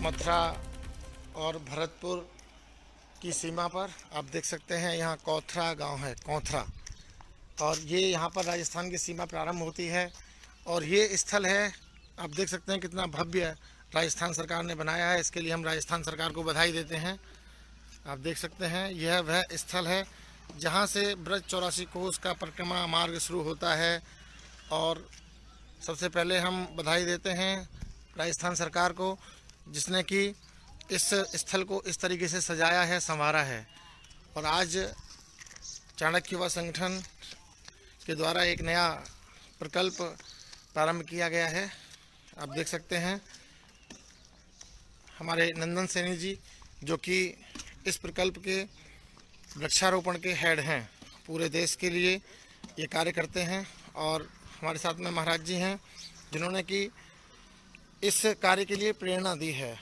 मथुरा और भरतपुर की सीमा पर आप देख सकते हैं, यहाँ कौथरा गांव है, कौथरा। और ये यहाँ पर राजस्थान की सीमा प्रारंभ होती है। और ये स्थल है, आप देख सकते हैं कितना भव्य राजस्थान सरकार ने बनाया है। इसके लिए हम राजस्थान सरकार को बधाई देते हैं। आप देख सकते हैं यह वह स्थल है जहाँ से ब्रज 84 कोस का परिक्रमा मार्ग शुरू होता है। और सबसे पहले हम बधाई देते हैं राजस्थान सरकार को, जिसने कि इस स्थल को इस तरीके से सजाया है, संवारा है। और आज चाणक्य युवा संगठन के द्वारा एक नया प्रकल्प प्रारंभ किया गया है। आप देख सकते हैं हमारे नंदन सैनी जी, जो कि इस प्रकल्प के वृक्षारोपण के हेड हैं, पूरे देश के लिए ये कार्य करते हैं। और हमारे साथ में महाराज जी हैं, जिन्होंने कि इस कार्य के लिए प्रेरणा दी है।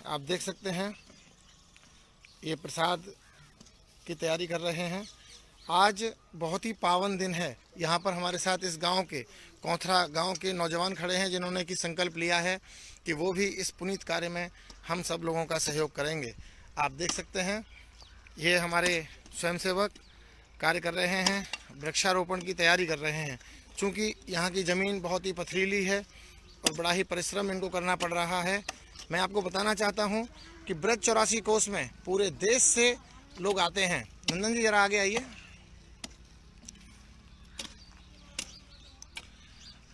आप देख सकते हैं ये प्रसाद की तैयारी कर रहे हैं। आज बहुत ही पावन दिन है। यहाँ पर हमारे साथ इस गांव के, कौथरा गांव के नौजवान खड़े हैं, जिन्होंने कि संकल्प लिया है कि वो भी इस पुनीत कार्य में हम सब लोगों का सहयोग करेंगे। आप देख सकते हैं ये हमारे स्वयंसेवक कार्य कर रहे हैं, वृक्षारोपण की तैयारी कर रहे हैं। चूँकि यहाँ की ज़मीन बहुत ही पथरीली है और बड़ा ही परिश्रम इनको करना पड़ रहा है। मैं आपको बताना चाहता हूँ कि ब्रज 84 कोस में पूरे देश से लोग आते हैं। नंदन जी जरा आगे आइए।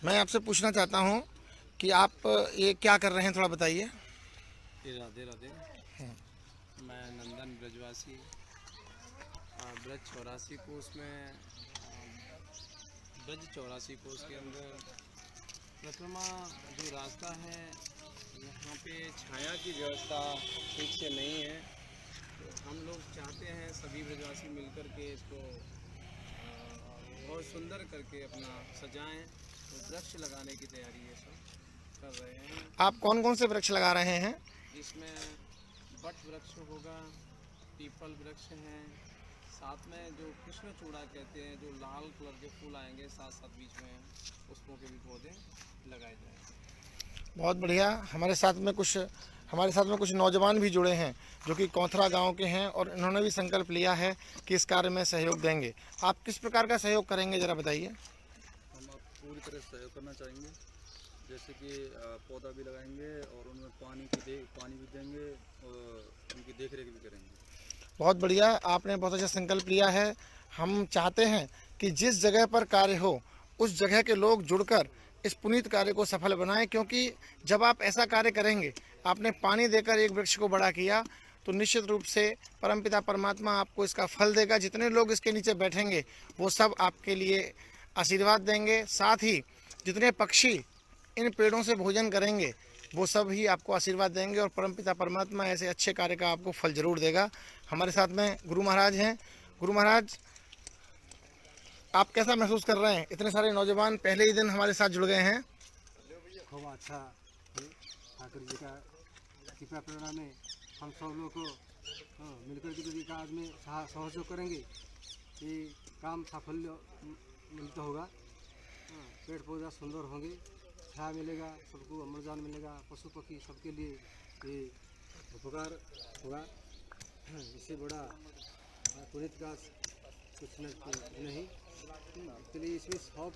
मैं आपसे पूछना चाहता हूँ कि आप ये क्या कर रहे हैं, थोड़ा बताइए। राधे राधे। मैं नंदन ब्रजवासी ब्रज 84 कोस में ब्रज 84 कोस के अंदर परिक्रमा जो रास्ता है, यहाँ पे छाया की व्यवस्था ठीक से नहीं है। तो हम लोग चाहते हैं सभी ब्रजवासी मिलकर के इसको बहुत सुंदर करके अपना सजाएं। तो वृक्ष लगाने की तैयारी ये सब कर रहे हैं। आप कौन कौन से वृक्ष लगा रहे हैं? इसमें बट वृक्ष होगा, पीपल वृक्ष हैं, साथ में जो कृष्णचूड़ा कहते हैं, जो लाल कलर के फूल आएंगे, साथ साथ बीच में उसको के भी पौधे लगाए जाएंगे। बहुत बढ़िया। हमारे साथ में कुछ नौजवान भी जुड़े हैं, जो कि कौथरा गांव के हैं, और इन्होंने भी संकल्प लिया है कि इस कार्य में सहयोग देंगे। आप किस प्रकार का सहयोग करेंगे, ज़रा बताइए। हम पूरी तरह सहयोग करना चाहेंगे, जैसे कि पौधा भी लगाएंगे और उनमें पानी भी देंगे और उनकी देखरेख भी करेंगे। बहुत बढ़िया, आपने बहुत अच्छा संकल्प लिया है। हम चाहते हैं कि जिस जगह पर कार्य हो, उस जगह के लोग जुड़कर इस पुनीत कार्य को सफल बनाएं। क्योंकि जब आप ऐसा कार्य करेंगे, आपने पानी देकर एक वृक्ष को बड़ा किया, तो निश्चित रूप से परमपिता परमात्मा आपको इसका फल देगा। जितने लोग इसके नीचे बैठेंगे, वो सब आपके लिए आशीर्वाद देंगे। साथ ही जितने पक्षी इन पेड़ों से भोजन करेंगे, वो सब ही आपको आशीर्वाद देंगे। और परमपिता परमात्मा ऐसे अच्छे कार्य का आपको फल जरूर देगा। हमारे साथ में गुरु महाराज हैं। गुरु महाराज, आप कैसा महसूस कर रहे हैं? इतने सारे नौजवान पहले ही दिन हमारे साथ जुड़ गए हैं। खूब अच्छा है। ठाकुर जी का कृपा प्रेरणा में हम सब लोग को मिलकर के यदि कार्य में सहयोग करेंगे, ये काम साफल्य मिलता होगा। पेड़ पौधा सुंदर होंगे, छाया मिलेगा, सबको अम्लजान मिलेगा, पशु पक्षी सबके लिए ये उपकार होगा। इससे बड़ा पुनीत का कुछ नहीं। इसके लिए इसमें सब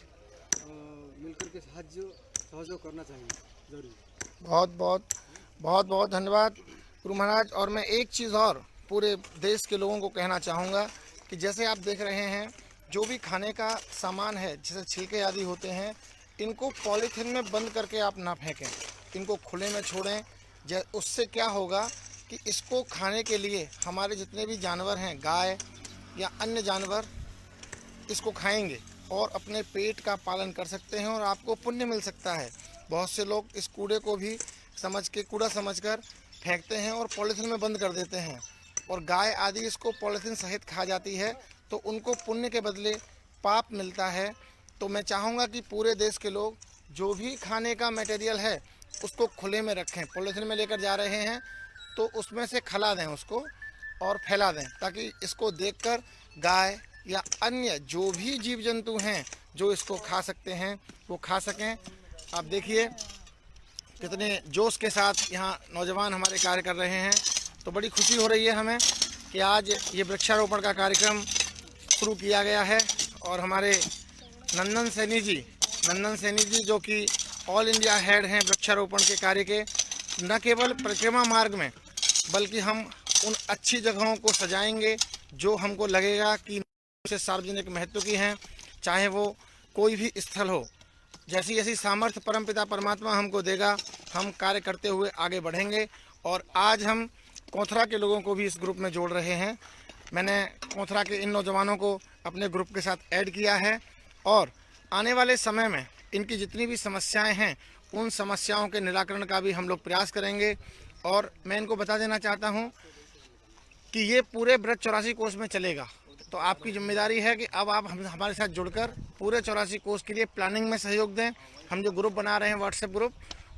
मिलकर के सहयोग करना चाहिए जरूर। बहुत बहुत धन्यवाद गुरु महाराज। और मैं एक चीज़ और पूरे देश के लोगों को कहना चाहूँगा कि जैसे आप देख रहे हैं, जो भी खाने का सामान है, जैसे छिलके आदि होते हैं, इनको पॉलीथीन में बंद करके आप ना फेंकें, इनको खुले में छोड़ें। उससे क्या होगा कि इसको खाने के लिए हमारे जितने भी जानवर हैं, गाय या अन्य जानवर, इसको खाएंगे और अपने पेट का पालन कर सकते हैं और आपको पुण्य मिल सकता है। बहुत से लोग इस कूड़े को भी कूड़ा समझकर फेंकते हैं और पॉलीथीन में बंद कर देते हैं, और गाय आदि इसको पॉलीथीन सहित खा जाती है, तो उनको पुण्य के बदले पाप मिलता है। तो मैं चाहूँगा कि पूरे देश के लोग जो भी खाने का मटेरियल है, उसको खुले में रखें। पॉलीथीन में लेकर जा रहे हैं तो उसमें से खला दें उसको और फैला दें, ताकि इसको देखकर गाय या अन्य जो भी जीव जंतु हैं जो इसको खा सकते हैं, वो खा सकें। आप देखिए कितने जोश के साथ यहाँ नौजवान हमारे कार्य कर रहे हैं। तो बड़ी खुशी हो रही है हमें कि आज ये वृक्षारोपण का कार्यक्रम शुरू किया गया है और हमारे नंदन सैनी जी जो कि ऑल इंडिया हेड हैं वृक्षारोपण के कार्य के, न केवल परिक्रमा मार्ग में बल्कि हम उन अच्छी जगहों को सजाएंगे जो हमको लगेगा कि से सार्वजनिक महत्व की हैं, चाहे वो कोई भी स्थल हो। जैसी जैसी सामर्थ्य परमपिता परमात्मा हमको देगा, हम कार्य करते हुए आगे बढ़ेंगे। और आज हम कोथरा के लोगों को भी इस ग्रुप में जोड़ रहे हैं। मैंने कोथरा के इन नौजवानों को अपने ग्रुप के साथ ऐड किया है और आने वाले समय में इनकी जितनी भी समस्याएं हैं उन समस्याओं के निराकरण का भी हम लोग प्रयास करेंगे। और मैं इनको बता देना चाहता हूं कि ये पूरे ब्रज 84 कोस में चलेगा। तो आपकी जिम्मेदारी है कि अब आप हमारे साथ जुड़कर पूरे 84 कोस के लिए प्लानिंग में सहयोग दें। हम जो ग्रुप बना रहे हैं व्हाट्सएप ग्रुप,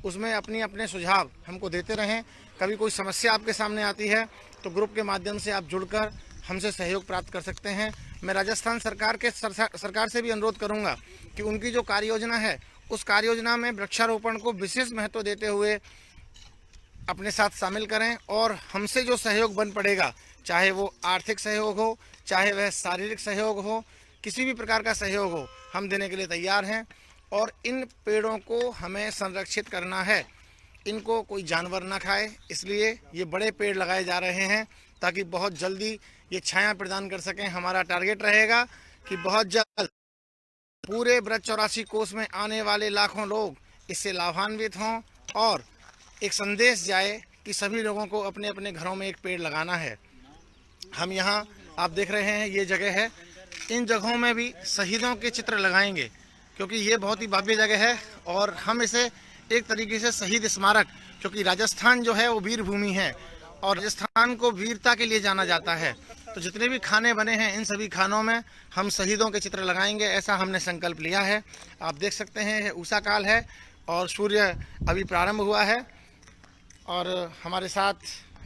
उसमें अपने सुझाव हमको देते रहें। कभी कोई समस्या आपके सामने आती है तो ग्रुप के माध्यम से आप जुड़कर हमसे सहयोग प्राप्त कर सकते हैं। मैं राजस्थान सरकार से भी अनुरोध करूंगा कि उनकी जो कार्य योजना है उस कार्य योजना में वृक्षारोपण को विशेष महत्व देते हुए अपने साथ शामिल करें। और हमसे जो सहयोग बन पड़ेगा, चाहे वो आर्थिक सहयोग हो, चाहे वह शारीरिक सहयोग हो, किसी भी प्रकार का सहयोग हो, हम देने के लिए तैयार हैं। और इन पेड़ों को हमें संरक्षित करना है, इनको कोई जानवर ना खाए, इसलिए ये बड़े पेड़ लगाए जा रहे हैं ताकि बहुत जल्दी ये छाया प्रदान कर सकें। हमारा टारगेट रहेगा कि बहुत जल्द पूरे ब्रज 84 कोस में आने वाले लाखों लोग इससे लाभान्वित हों और एक संदेश जाए कि सभी लोगों को अपने अपने घरों में एक पेड़ लगाना है। हम यहाँ आप देख रहे हैं ये जगह है, इन जगहों में भी शहीदों के चित्र लगाएंगे क्योंकि ये बहुत ही भव्य जगह है और हम इसे एक तरीके से शहीद स्मारक, क्योंकि राजस्थान जो है वो वीर भूमि है और राजस्थान को वीरता के लिए जाना जाता है। तो जितने भी खाने बने हैं इन सभी खानों में हम शहीदों के चित्र लगाएंगे, ऐसा हमने संकल्प लिया है। आप देख सकते हैं उषा काल है और सूर्य अभी प्रारंभ हुआ है और हमारे साथ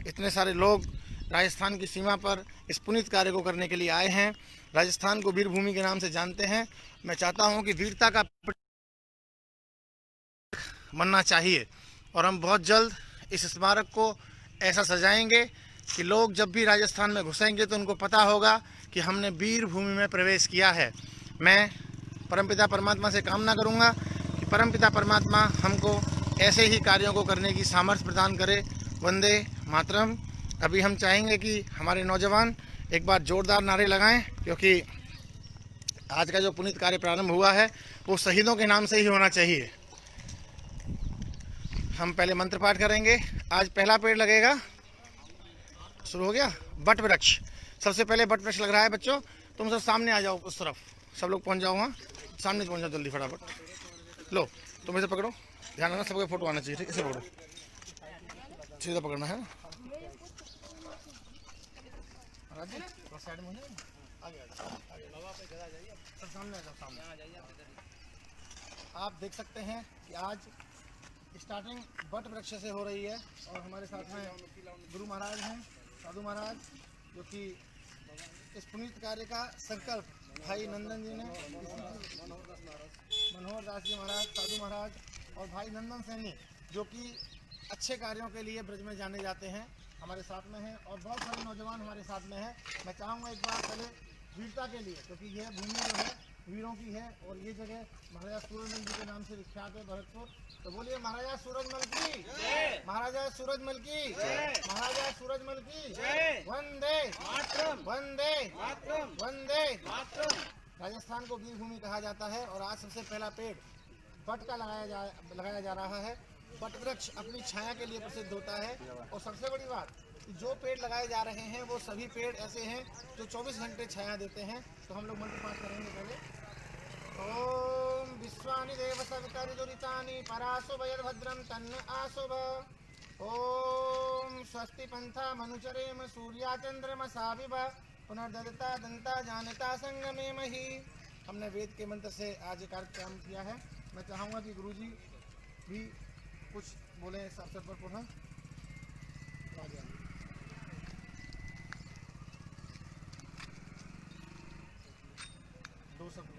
इतने सारे लोग राजस्थान की सीमा पर इस पुनीत कार्य को करने के लिए आए हैं। राजस्थान को वीर भूमि के नाम से जानते हैं। मैं चाहता हूं कि वीरता का बनना चाहिए और हम बहुत जल्द इस स्मारक को ऐसा सजाएंगे कि लोग जब भी राजस्थान में घुसेंगे तो उनको पता होगा कि हमने वीर भूमि में प्रवेश किया है। मैं परमपिता परमात्मा से कामना करूंगा कि परमपिता परमात्मा हमको ऐसे ही कार्यों को करने की सामर्थ्य प्रदान करे। वंदे मातरम। अभी हम चाहेंगे कि हमारे नौजवान एक बार जोरदार नारे लगाएं, क्योंकि आज का जो पुनीत कार्य प्रारंभ हुआ है वो शहीदों के नाम से ही होना चाहिए। हम पहले मंत्र पाठ करेंगे। आज पहला पेड़ लगेगा, शुरू हो गया, बट वृक्ष। सबसे पहले बट वृक्ष लग रहा है। बच्चों तुम सब सामने आ जाओ, उस तरफ सब लोग पहुंच जाओ, वहाँ सामने पहुंच जाओ जल्दी फटाफट। लो तुम इसे पकड़ो, ध्यान रखना सबको फोटो आना चाहिए, ठीक है? इसे पकड़ो, सीधा पकड़ना है। साइड में सामने आ जाओ, सामने। आप देख सकते हैं कि आज स्टार्टिंग बट वृक्ष से हो रही है और हमारे साथ में गुरु महाराज हैं, साधु महाराज, जो कि इस पुनीत कार्य का संकल्प भाई नंदन जी ने, मनोहर दास जी महाराज, साधु महाराज और भाई नंदन सैनी, जो कि अच्छे कार्यों के लिए ब्रज में जाने जाते हैं, हमारे साथ में हैं। और बहुत सारे नौजवान हमारे साथ में हैं। मैं चाहूँगा एक बार पहले वीरता के लिए, क्योंकि यह भूमि जो है वीरों की है और ये जगह महाराजा सूरजमल जी के नाम से विख्यात है, भरतपुर। तो बोलिए महाराजा सूरजमल की, महाराजा सूरजमल की, महाराजा सूरजमल की। वंदे मातरम, वंदे मातरम, वंदे मातरम। राजस्थान को वीर भूमि कहा जाता है और आज सबसे पहला पेड़ बट का लगाया जा रहा है। बट वृक्ष अपनी छाया के लिए प्रसिद्ध होता है और सबसे बड़ी बात कि जो पेड़ लगाए जा रहे हैं वो सभी पेड़ ऐसे हैं जो 24 घंटे छाया देते हैं। तो हम लोग मंत्र पाठ करेंगे पहले। ओम विश्वानि देव सवितरि दुरितानि परासो भद्रम तन्न आशुभ। ओम स्वस्ति पंथा मनुचरेम सूर्या चंद्रमसा विभ पुनर्दत्ता दंता जानता संगमे मही। हमने वेद के मंत्र से आज कार्यक्रम किया है। मैं चाहूँगा कि गुरुजी भी कुछ बोले इस अवसर पर पुनः। दो शब्द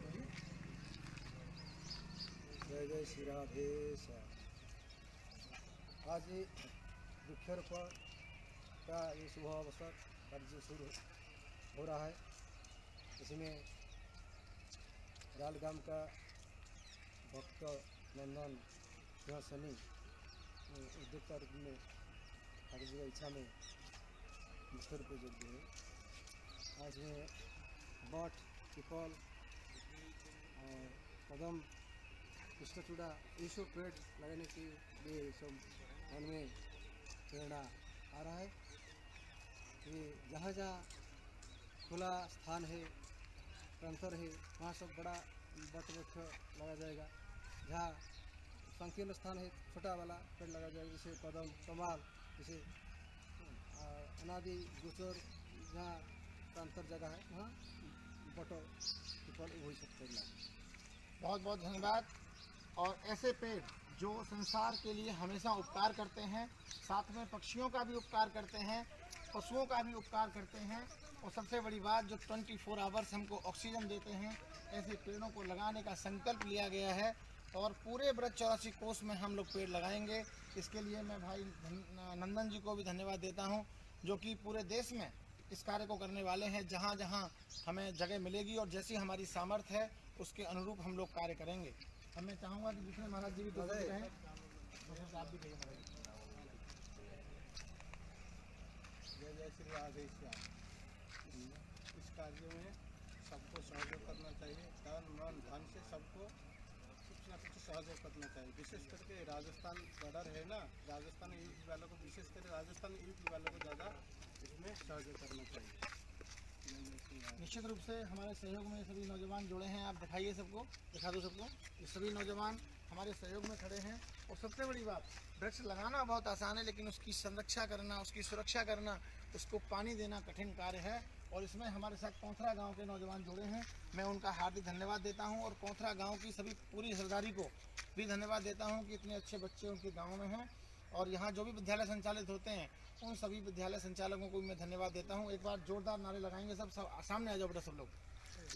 जय जय श्री राधे। आज ये वृक्षारोपण का ये शुभ अवसर कार्य शुरू हो रहा है। इसमें रालगाम का भक्त नंदन सिंह सनी उद्योक्ता रूप में ठाकुर जी की इच्छा में मुख्य रूप से जोड़ दिए। आज में बट, पीपल और कदम, कृष्णचूड़ा ये सब पेड़ लगाने के लिए सब मन में प्रेरणा आ रहा है। ये जहाँ जहाँ खुला स्थान है, प्रांतर है, वहाँ सब बड़ा बट वृक्ष लगा जाएगा। जहाँ संकीर्ण स्थान है, छोटा वाला पेड़ लगा जाएगा, जैसे कदम, कमाल, जैसे अनादि गोचर जहाँ प्रांतर जगह है वहाँ बट पीपल वही सब पेड़ लगा। बहुत बहुत धन्यवाद। और ऐसे पेड़ जो संसार के लिए हमेशा उपकार करते हैं, साथ में पक्षियों का भी उपकार करते हैं, पशुओं का भी उपकार करते हैं, और सबसे बड़ी बात जो 24 आवर्स हमको ऑक्सीजन देते हैं, ऐसे पेड़ों को लगाने का संकल्प लिया गया है। और पूरे ब्रज 84 कोस में हम लोग पेड़ लगाएंगे। इसके लिए मैं भाई नंदन जी को भी धन्यवाद देता हूं, जो कि पूरे देश में इस कार्य को करने वाले हैं। जहां जहां हमें जगह मिलेगी और जैसी हमारी सामर्थ्य है उसके अनुरूप हम लोग कार्य करेंगे। अब मैं चाहूँगा कि दूसरे महाराज जी भी तो रहें, आप भी कहिए महाराज। जय जय श्री राधे श्याम। इस कार्य में सबको सहयोग करना चाहिए, तन मन धन से सबको कुछ ना कुछ सहयोग करना चाहिए। विशेष करके राजस्थान बॉर्डर है ना, राजस्थान यूपी वालों को, विशेष कर राजस्थान यूपी वालों को ज़्यादा इसमें सहयोग करना चाहिए। निश्चित रूप से हमारे सहयोग में सभी नौजवान जुड़े हैं। आप दिखाइए सबको, दिखा दो सबको। ये सभी नौजवान हमारे सहयोग में खड़े हैं। और सबसे बड़ी बात, वृक्ष लगाना बहुत आसान है, लेकिन उसकी संरक्षा करना, उसकी सुरक्षा करना, उसको पानी देना कठिन कार्य है। और इसमें हमारे साथ कौंथरा गांव के नौजवान जुड़े हैं। मैं उनका हार्दिक धन्यवाद देता हूं, और कौंथरा गांव की सभी पूरी सरदारी को भी धन्यवाद देता हूं कि इतने अच्छे बच्चे उनके गाँव में हैं। और यहाँ जो भी विद्यालय संचालित होते हैं उन सभी विद्यालय संचालकों को भी मैं धन्यवाद देता हूँ। एक बार जोरदार नारे लगाएंगे सब सामने आ जाओ बेटा, सब लोग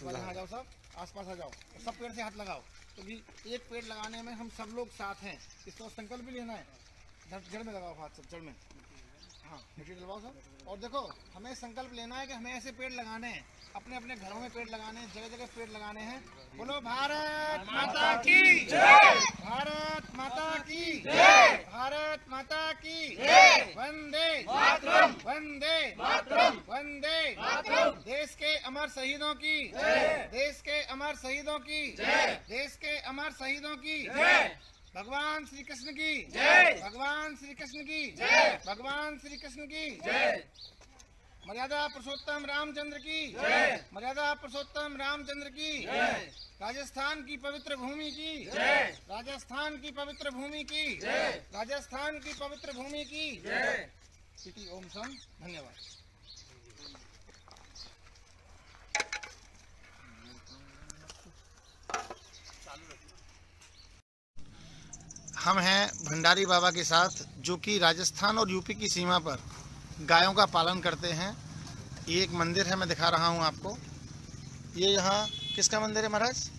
यहाँ आ जाओ, सब आसपास आ जाओ, सब पेड़ से हाथ लगाओ, क्योंकि एक पेड़ लगाने में हम सब लोग साथ हैं। इसको संकल्प भी लेना है। जड़ में लगाओ हाथ, सब जड़ में, हाँ मिट्टी डलवाओ सब। और देखो, हमें संकल्प लेना है कि हमें ऐसे पेड़ लगाने हैं, अपने अपने घरों में पेड़ लगाने हैं, जगह जगह पेड़ लगाने हैं। बोलो भारत माता की जय, भारत माता की जय, भारत माता की जय, वंदे मातरम, वंदे मातरम, वंदे मातरम। देश के अमर शहीदों की जय, देश के अमर शहीदों की जय, देश के अमर शहीदों की जय। भगवान श्री कृष्ण की जय, भगवान श्री कृष्ण की जय, भगवान श्री कृष्ण की जय। मर्यादा पुरुषोत्तम रामचंद्र की जय, मर्यादा पुरुषोत्तम रामचंद्र की जय। राजस्थान की पवित्र भूमि की जय, राजस्थान की पवित्र भूमि की जय, राजस्थान की पवित्र भूमि की जय। इति ओम सम। धन्यवाद। हम हैं भंडारी बाबा के साथ, जो कि राजस्थान और यूपी की सीमा पर गायों का पालन करते हैं। ये एक मंदिर है, मैं दिखा रहा हूँ आपको। ये यहाँ किसका मंदिर है महाराज?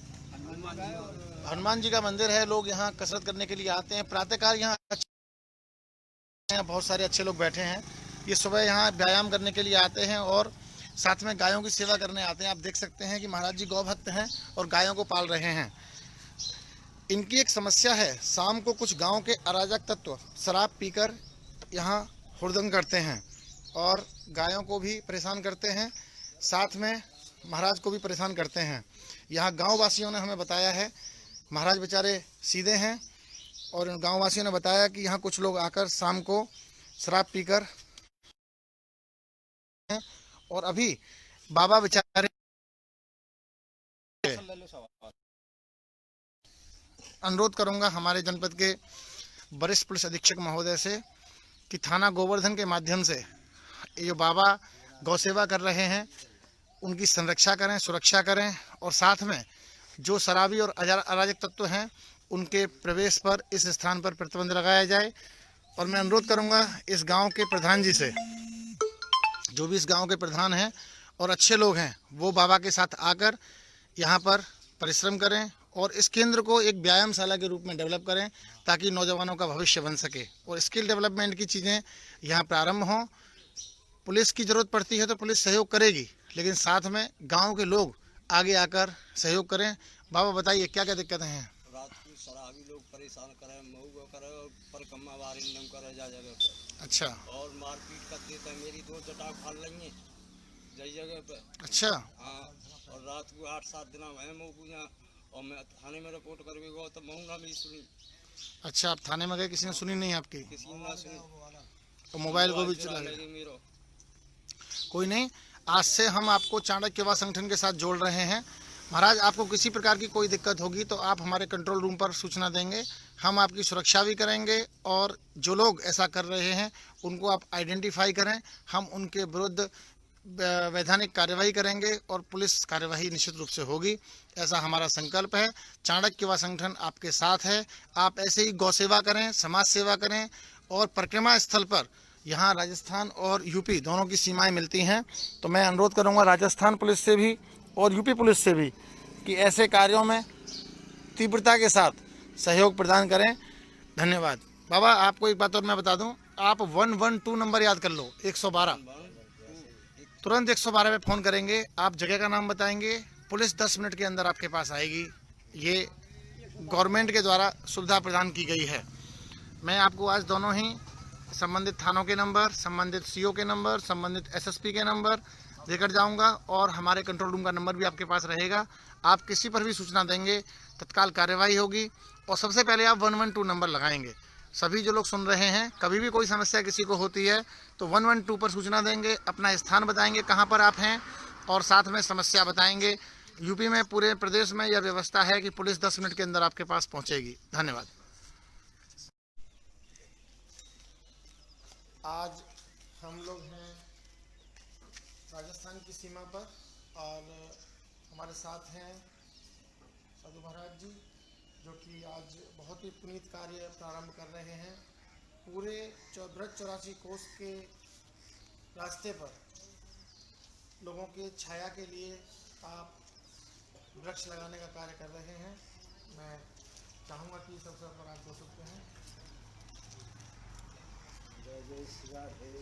हनुमान जी का मंदिर है। लोग यहाँ कसरत करने के लिए आते हैं। प्रातःकाल यहाँ बहुत सारे अच्छे लोग बैठे हैं। ये सुबह यहाँ व्यायाम करने के लिए आते हैं और साथ में गायों की सेवा करने आते हैं। आप देख सकते हैं कि महाराज जी गौ भक्त हैं और गायों को पाल रहे हैं। इनकी एक समस्या है, शाम को कुछ गांव के अराजक तत्व शराब पीकर यहाँ हुड़दंग करते हैं और गायों को भी परेशान करते हैं, साथ में महाराज को भी परेशान करते हैं। यहाँ गांव वासियों ने हमें बताया है, महाराज बेचारे सीधे हैं, और इन गांव वासियों ने बताया कि यहाँ कुछ लोग आकर शाम को शराब पीकर हैं। और अभी बाबा बेचारे अनुरोध करूंगा हमारे जनपद के वरिष्ठ पुलिस अधीक्षक महोदय से कि थाना गोवर्धन के माध्यम से ये जो बाबा गौ सेवा कर रहे हैं उनकी संरक्षा करें, सुरक्षा करें, और साथ में जो शराबी और अराजक तत्व हैं उनके प्रवेश पर इस स्थान पर प्रतिबंध लगाया जाए। और मैं अनुरोध करूंगा इस गांव के प्रधान जी से, जो भी इस गांव के प्रधान हैं और अच्छे लोग हैं, वो बाबा के साथ आकर यहाँ पर परिश्रम करें और इस केंद्र को एक व्यायामशाला के रूप में डेवलप करें ताकि नौजवानों का भविष्य बन सके और स्किल डेवलपमेंट की चीज़ें यहाँ प्रारंभ हों। पुलिस की ज़रूरत पड़ती है तो पुलिस सहयोग करेगी, लेकिन साथ में गांव के लोग आगे आकर सहयोग करें। बाबा बताइए क्या क्या दिक्कतें हैं? रात को शराबी लोग परेशान करे, मऊ करे और परिक्रमा वारिंदम करे जा जगह पर। अच्छा। और मारपीट कर देते हैं, मेरी 2 जटा फाड़ लेंगे जई जगह पे। अच्छा। हाँ, और रात को 8-7 दिन है मऊ को यहाँ, और मैं थाने में रिपोर्ट करके गया तो मऊ ना भी सुनी। अच्छा, आप थाने में गए, किसी ने सुनी नहीं आपकी? किसी ने ना सुनी, तो मोबाइल को भी चला गया। मेरा कोई नहीं, आज से हम आपको चाणक्य युवा संगठन के साथ जोड़ रहे हैं। महाराज, आपको किसी प्रकार की कोई दिक्कत होगी तो आप हमारे कंट्रोल रूम पर सूचना देंगे, हम आपकी सुरक्षा भी करेंगे और जो लोग ऐसा कर रहे हैं उनको आप आइडेंटिफाई करें, हम उनके विरुद्ध वैधानिक कार्यवाही करेंगे और पुलिस कार्यवाही निश्चित रूप से होगी, ऐसा हमारा संकल्प है। चाणक्य युवा संगठन आपके साथ है। आप ऐसे ही गौ सेवा करें, समाज सेवा करें और परिक्रमा स्थल पर यहाँ राजस्थान और यूपी दोनों की सीमाएं मिलती हैं, तो मैं अनुरोध करूँगा राजस्थान पुलिस से भी और यूपी पुलिस से भी कि ऐसे कार्यों में तीव्रता के साथ सहयोग प्रदान करें। धन्यवाद। बाबा, आपको एक बात और मैं बता दूं, आप 112 नंबर याद कर लो, 112, तुरंत 112 पे फ़ोन करेंगे, आप जगह का नाम बताएंगे, पुलिस 10 मिनट के अंदर आपके पास आएगी। ये गवर्नमेंट के द्वारा सुविधा प्रदान की गई है। मैं आपको आज दोनों ही संबंधित थानों के नंबर, संबंधित सीओ के नंबर, संबंधित एसएसपी के नंबर देकर जाऊंगा और हमारे कंट्रोल रूम का नंबर भी आपके पास रहेगा। आप किसी पर भी सूचना देंगे, तत्काल कार्यवाही होगी और सबसे पहले आप 112 नंबर लगाएंगे। सभी जो लोग सुन रहे हैं, कभी भी कोई समस्या किसी को होती है तो 112 पर सूचना देंगे, अपना स्थान बताएंगे कहाँ पर आप हैं और साथ में समस्या बताएंगे। यूपी में, पूरे प्रदेश में यह व्यवस्था है कि पुलिस 10 मिनट के अंदर आपके पास पहुँचेगी। धन्यवाद। आज हम लोग हैं राजस्थान की सीमा पर और हमारे साथ हैं साधु महाराज जी, जो कि आज बहुत ही पुनीत कार्य प्रारंभ कर रहे हैं। पूरे ब्रज 84 कोस के रास्ते पर लोगों के छाया के लिए आप वृक्ष लगाने का कार्य कर रहे हैं। मैं चाहूँगा कि इस अवसर पर आप हो सकते हैं। जय जय श्री राधे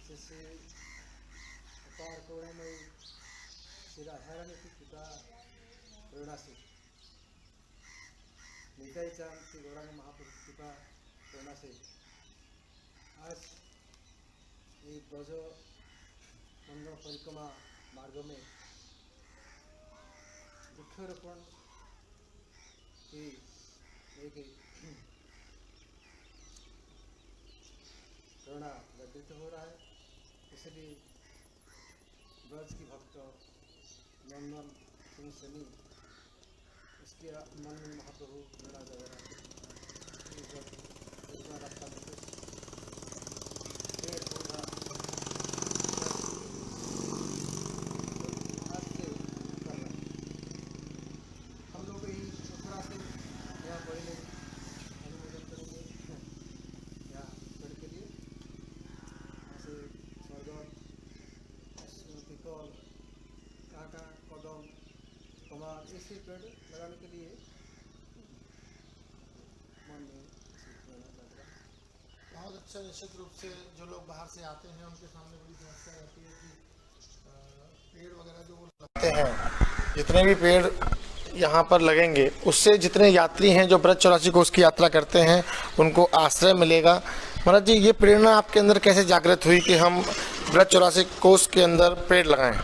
जैसे अपार करुणामयी श्री राधा रानी की कृपा प्रेरणा से, निताई चांद श्री गौरांग महाप्रभु की कृपा प्रेरणा से आज ये ब्रज मंगल परिक्रमा मार्ग में वृक्षारोपण की एक प्रेरणा जागृत हो रहा है। इसलिए ब्रज की भक्त नंदन सिंह सनी, इसके मन में महाप्रभु प्रेरणा जा रहा है। रास्ता पेड़ पौधा ऐसे पेड़ लगाने के लिए मन में बहुत अच्छा। निश्चित रूप से जो लोग बाहर से आते हैं उनके सामने बड़ी समस्या रहती है कि पेड़ वगैरह जो वो लगते हैं, जितने भी पेड़ यहाँ पर लगेंगे उससे जितने यात्री हैं जो ब्रज 84 कोस की यात्रा करते हैं उनको आश्रय मिलेगा। महाराज जी, ये प्रेरणा आपके अंदर कैसे जागृत हुई कि हम ब्रज 84 कोस के अंदर पेड़ लगाएं?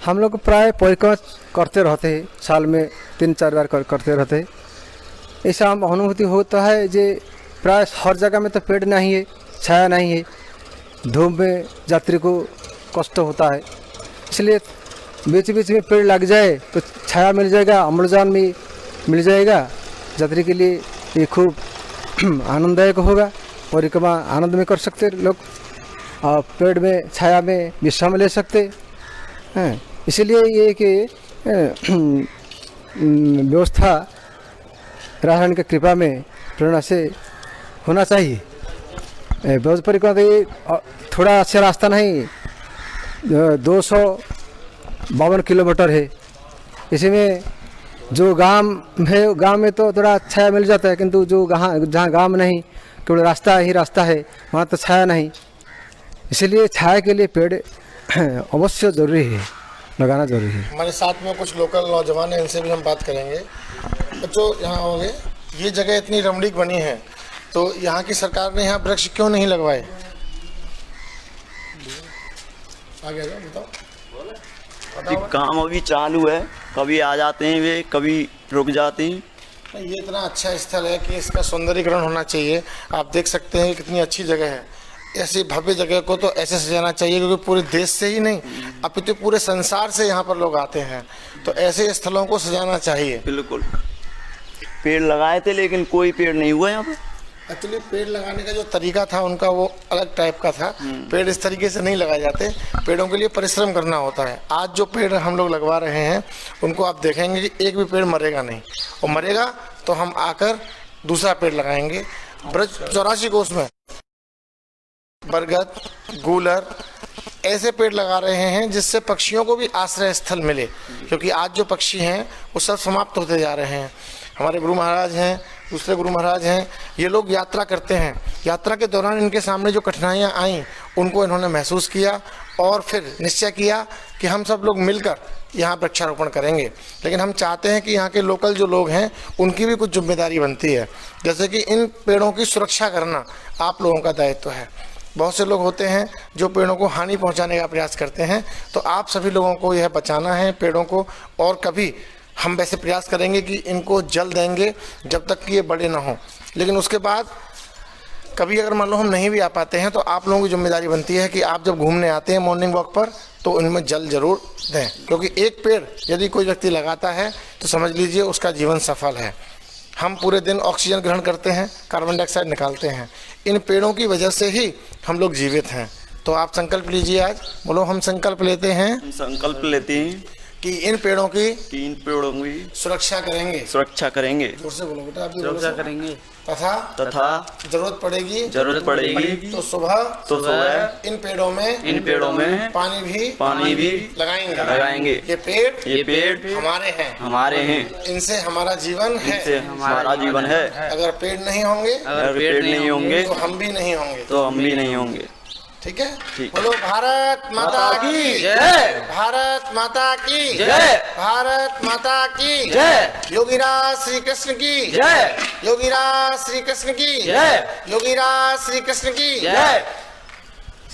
हम लोग प्राय परिक्रमा करते रहते हैं, साल में 3-4 बार करते रहते हैं। ऐसा हम अनुभूति होता है जे प्राय हर जगह में तो पेड़ नहीं है, छाया नहीं है, धूप में यात्री को कष्ट होता है। इसलिए बीच बीच में पेड़ लग जाए तो छाया मिल जाएगा, अम्लजान भी मिल जाएगा, यात्री के लिए ये खूब आनंददायक होगा। परिक्रमा आनंद में कर सकते लोग, और पेड़ में छाया में विश्राम ले सकते हैं। इसलिए ये कि व्यवस्था राधारानी की कृपा में प्रेरणा से होना चाहिए। बौद्ध परिक्रमा थोड़ा अच्छा रास्ता नहीं, 252 किलोमीटर है। इसी में जो गांव है, गांव में तो थोड़ा छाया मिल जाता है, किंतु जो जहाँ गांव नहीं, केवल रास्ता ही रास्ता है, वहाँ तो छाया नहीं। इसीलिए छाया के लिए पेड़ अवश्य ज़रूरी है, लगाना ज़रूरी है। हमारे साथ में कुछ लोकल नौजवान हैं, इनसे भी हम बात करेंगे। बच्चों, यहाँ आओगे, ये जगह इतनी रमणीक बनी है, तो यहाँ की सरकार ने यहाँ वृक्ष क्यों नहीं लगवाए? आगे आ जाओ, बताओ। जी, काम अभी चालू है, कभी आ जाते हैं वे, कभी रुक जाते हैं। ये इतना अच्छा स्थल है कि इसका सौंदर्यीकरण होना चाहिए। आप देख सकते हैं कितनी अच्छी जगह है। ऐसी भव्य जगह को तो ऐसे सजाना चाहिए, क्योंकि पूरे देश से ही नहीं, अपितु पूरे संसार से यहाँ पर लोग आते हैं, तो ऐसे स्थलों को सजाना चाहिए। बिल्कुल, पेड़ लगाए थे लेकिन कोई पेड़ नहीं हुआ यहाँ पर। एक्चुअली पेड़ लगाने का जो तरीका था उनका वो अलग टाइप का था। पेड़ इस तरीके से नहीं लगाए जाते, पेड़ों के लिए परिश्रम करना होता है। आज जो पेड़ हम लोग लगवा रहे हैं उनको आप देखेंगे कि एक भी पेड़ मरेगा नहीं, और मरेगा तो हम आकर दूसरा पेड़ लगाएंगे। ब्रज 84 कोस में बरगद, गूलर, ऐसे पेड़ लगा रहे हैं जिससे पक्षियों को भी आश्रय स्थल मिले, क्योंकि आज जो पक्षी हैं वो सब समाप्त होते जा रहे हैं। हमारे गुरु महाराज हैं, दूसरे गुरु महाराज हैं, ये लोग यात्रा करते हैं। यात्रा के दौरान इनके सामने जो कठिनाइयाँ आईं उनको इन्होंने महसूस किया और फिर निश्चय किया कि हम सब लोग मिलकर यहाँ वृक्षारोपण करेंगे। लेकिन हम चाहते हैं कि यहाँ के लोकल जो लोग हैं उनकी भी कुछ जिम्मेदारी बनती है, जैसे कि इन पेड़ों की सुरक्षा करना आप लोगों का दायित्व है। बहुत से लोग होते हैं जो पेड़ों को हानि पहुँचाने का प्रयास करते हैं, तो आप सभी लोगों को यह बचाना है पेड़ों को। और कभी हम वैसे प्रयास करेंगे कि इनको जल देंगे जब तक कि ये बड़े ना हों, लेकिन उसके बाद कभी अगर मान लो हम नहीं भी आ पाते हैं तो आप लोगों की जिम्मेदारी बनती है कि आप जब घूमने आते हैं मॉर्निंग वॉक पर तो उनमें जल जरूर दें, क्योंकि एक पेड़ यदि कोई व्यक्ति लगाता है तो समझ लीजिए उसका जीवन सफल है। हम पूरे दिन ऑक्सीजन ग्रहण करते हैं, कार्बन डाइऑक्साइड निकालते हैं, इन पेड़ों की वजह से ही हम लोग जीवित हैं। तो आप संकल्प लीजिए, आज बोलो हम संकल्प लेते हैं, हम संकल्प लेते हैं कि इन पेड़ों की सुरक्षा करेंगे। जोर से बोलो बेटा, आप भी सुरक्षा करेंगे। तथा जरूरत पड़ेगी तो सुबह इन पेड़ों में पानी भी लगाएंगे। ये पेड़ हमारे हैं, इनसे हमारा जीवन है। अगर पेड़ नहीं होंगे तो हम भी नहीं होंगे। ठीक है, बोलो भारत माता की जय, भारत माता की जय, भारत माता की जय, योगीराज श्री कृष्ण की जय, योगीराज श्री कृष्ण की जय, योगीराज श्री कृष्ण की जय,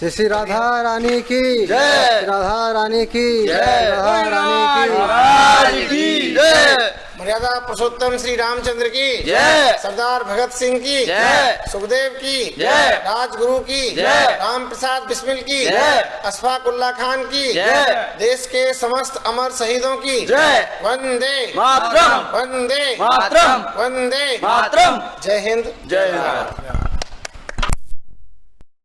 श्री राधा रानी की जय, राधा रानी की जय, राधा रानी की जय, मर्यादा पुरुषोत्तम श्री रामचंद्र की जय, सरदार भगत सिंह की जय, सुखदेव की जय, राजगुरु की जय, राम प्रसाद बिस्मिल की जय, अशफाक उल्लाह खान की जय, देश के समस्त अमर शहीदों की जय। वंदे मातरम, वंदे मातरम, वंदे मातरम। जय हिंद, जय भारत।